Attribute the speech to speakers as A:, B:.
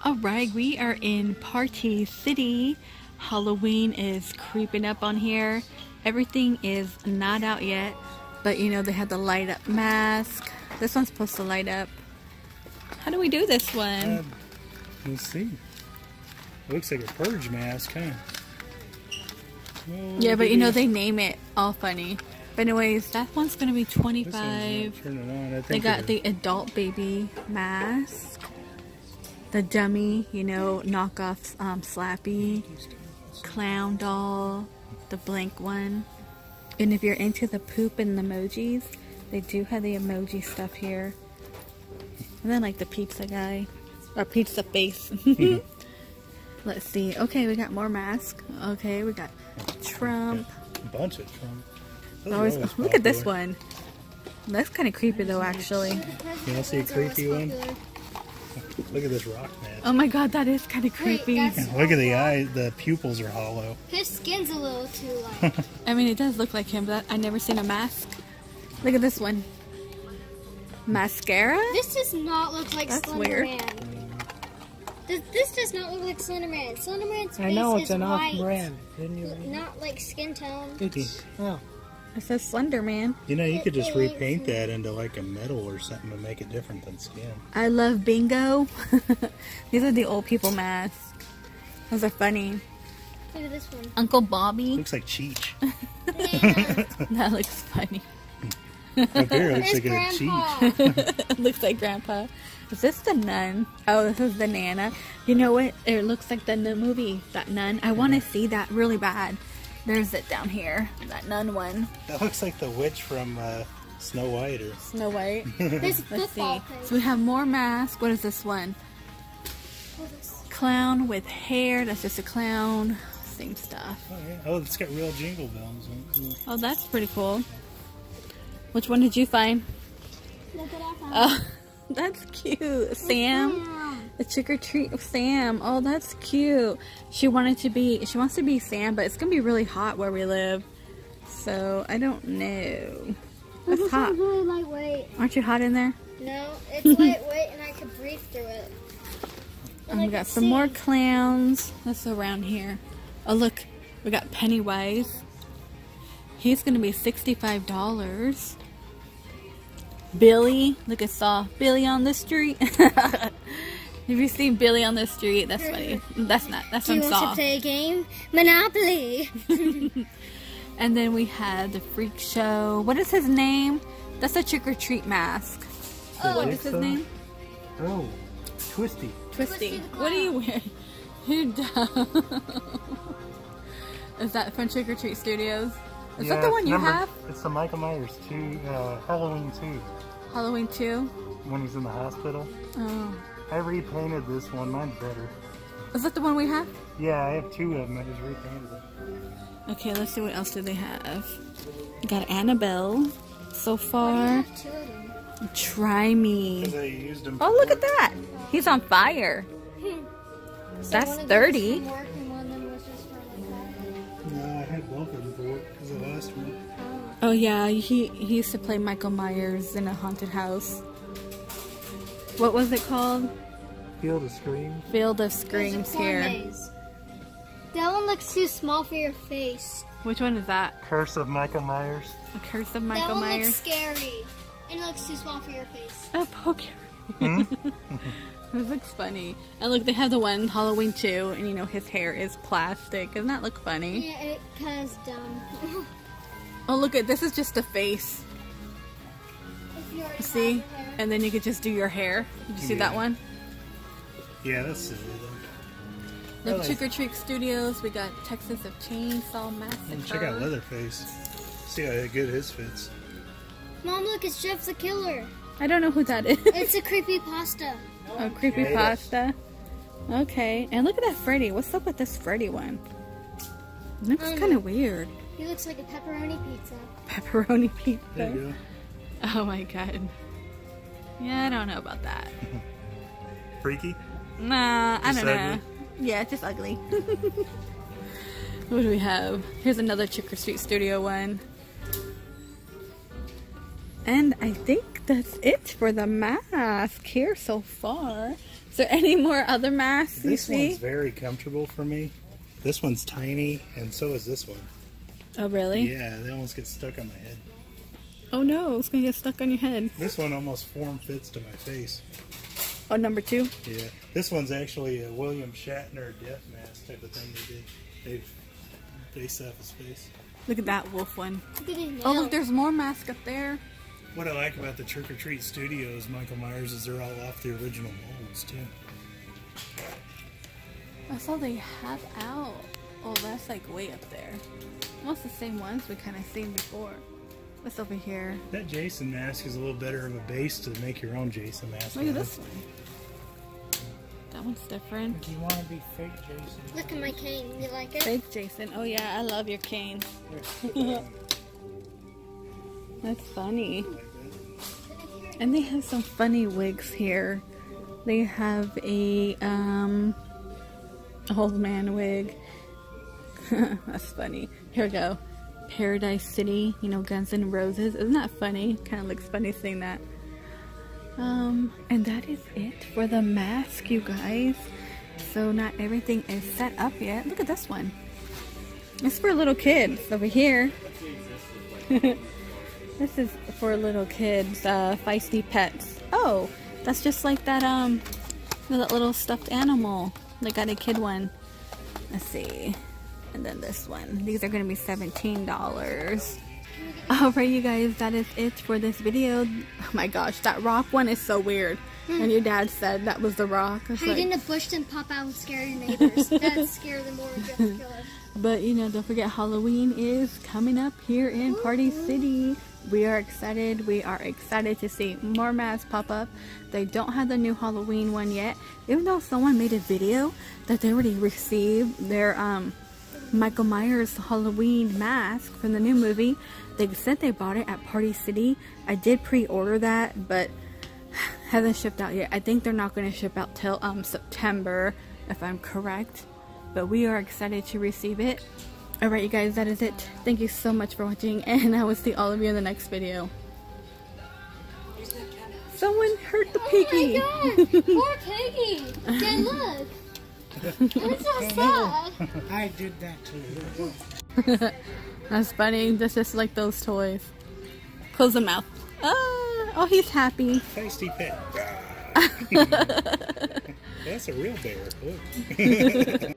A: Alright, we are in Party City. Halloween is creeping up on here. Everything is not out yet, but you know they have the light up mask. This one's supposed to light up. How do we do this one?
B: Let's see. It looks like a purge mask, huh?
A: Yeah, but you know they name it all funny. But anyways, that one's gonna be $25. They got the adult baby mask. The dummy, you know, knockoff Slappy, clown doll, the blank one. And if you're into the poop and the emojis, they do have the emoji stuff here. And then like the pizza guy, or pizza face. Let's see. Okay, we got more masks. Okay, we got Trump.
B: A bunch of Trump.
A: Look at this one. That's kind of creepy though, actually.
B: You want to see a creepy one? Look at this rock man.
A: Oh my god, that is kind of creepy.
B: Look at the eye, the pupils are hollow.
C: His skin's a little too light.
A: I mean, it does look like him, but I never seen a mask. Look at this one. Mascara?
C: This does not look like Slender Man. This does not look like Slender Man. Slender Man's face is white. Not like skin tone.
B: Oh.
A: It says Slender Man.
B: You know, you could just repaint that into like a metal or something to make it different than skin.
A: I love bingo. These are the old people masks. Those are funny.
C: Look at this one.
A: Uncle Bobby.
B: Looks like Cheech.
A: That looks funny.
B: Up here it looks like a Cheech.
A: Looks like Grandpa. Is this the nun? Oh, this is the Nana. You know what? It looks like the movie, that nun. I want to see that really bad. There's it down here, that nun one.
B: That looks like the witch from Snow White. Or
A: Snow White.
C: Let's
A: see. So we have more masks. What is this one? Clown with hair. That's just a clown. Same stuff.
B: Oh, yeah. Oh, it's got real jingle bells.
A: Oh, that's pretty cool. Which one did you find?
C: Look at that.
A: Oh, that's cute. Sam. The trick or treat Sam. Oh, that's cute. She wants to be Sam, but it's gonna be really hot where we live. So I don't know. It's hot.
C: It's really lightweight.
A: Aren't you hot in there?
C: No, it's lightweight and I can breathe through it.
A: And we got some more clowns. That's around here. Oh look, we got Pennywise. He's gonna be $65. Billy, look at Saw. Billy on the street. Have you seen Billy on the street? That's funny. That's from Saw.
C: Do you want to play a game? Monopoly.
A: And then we had the freak show. What is his name? That's a trick or treat mask.
C: Oh,
A: what is his name?
B: Oh, Twisty.
A: Twisty. What are you wearing? Who does? Is that from Trick or Treat Studios? Is that the one you have?
B: It's the Michael Myers 2, Halloween 2.
A: Halloween 2?
B: When he's in the hospital.
A: Oh.
B: I repainted this one. Mine's better.
A: Is that the one we have?
B: Yeah, I have 2 of them. I just repainted it.
A: Okay, let's see what else do they have. We got Annabelle so far. Try me.
B: Used them
A: Oh, look at that. He's on fire. That's 30.
B: No, I had both of them for work because of the last one.
A: Oh yeah, he used to play Michael Myers in a haunted house. What was it called?
B: Field of Screams.
A: Field of Screams here.
C: That one looks too small for your face.
A: Which one is that?
B: Curse of Michael Myers.
A: A Curse of Michael
C: Myers.
A: That one
C: looks scary. And it looks too small for your face.
A: A Pokemon. This looks funny. And look, they have the one Halloween 2, and you know his hair is plastic. Doesn't that look funny?
C: Yeah, it kind of dumb.
A: Oh, look at this is just a face. See? And then you could just do your hair. Did you see that one?
B: Yeah, that's silly though.
A: Look, Trick or Treat Studios. We got Texas of Chainsaw Massacre.
B: Check out Leatherface. See how good his fits.
C: Mom, look, it's Jeff the Killer.
A: I don't know who that is.
C: It's a creepypasta.
A: A creepypasta. Okay, and look at that Freddy. What's up with this Freddy one? It looks kind of weird.
C: He looks like a pepperoni pizza.
A: Pepperoni pizza.
B: There you go.
A: Oh my god. Yeah, I don't know about that.
B: Freaky?
A: Nah, I don't know.
B: Ugly?
A: Yeah, just ugly. What do we have? Here's another Trick or Treat Studio one. And I think that's it for the mask here so far. there any more other masks you see?
B: This one's very comfortable for me. This one's tiny, and so is this one.
A: Oh, really?
B: Yeah, they almost get stuck on my head.
A: Oh no, it's gonna get stuck on your head.
B: This one almost form-fits to my face.
A: Oh, number 2?
B: Yeah. This one's actually a William Shatner death mask type of thing they did. They based off his face.
A: Look at that wolf one.
C: Look at his nails.
A: Oh, look, there's more masks up there.
B: What I like about the Trick or Treat Studios, Michael Myers, is they're all off the original molds, too.
A: That's all they have out. Oh, that's like way up there. Almost the same ones we kind of seen before. What's over here?
B: That Jason mask is a little better of a base to make your own Jason mask.
A: Look at this one. That one's different.
B: Do you want to be fake Jason?
C: Look at my cane. You like it?
A: Fake Jason. Oh yeah, I love your cane. That's funny. And they have some funny wigs here. They have a old man wig. That's funny. Here we go. Paradise City, you know, Guns N' Roses. Isn't that funny? Kind of looks funny saying that. And that is it for the mask, you guys. So not everything is set up yet. Look at this one. It's for little kids over here. This is for little kids, Feisty Pets. Oh, that's just like that, that little stuffed animal. They got a kid one. Let's see. And then this one. These are going to be $17. Alright, you guys, that is it for this video. Oh my gosh, that rock one is so weird. And your dad said that was the rock.
C: Hide in the bush and pop out and scare your neighbors. That'd scare them more than just kill us.
A: But, you know, don't forget Halloween is coming up here in Party City. We are excited. We are excited to see more masks pop up. They don't have the new Halloween one yet. Even though someone made a video that they already received their Michael Myers Halloween mask from the new movie. They said they bought it at Party City. I did pre-order that, but hasn't shipped out yet. I think they're not going to ship out till September, if I'm correct. But we are excited to receive it. Alright, you guys, that is it. Thank you so much for watching, and I will see all of you in the next video. Someone hurt the piggy.
C: Oh my god! Poor piggy! Dad, look! That's so sad.
B: I did that too.
A: That's funny. This is like those toys. Close the mouth. Oh, he's happy.
B: Feisty Pet. That's a real bear. Look.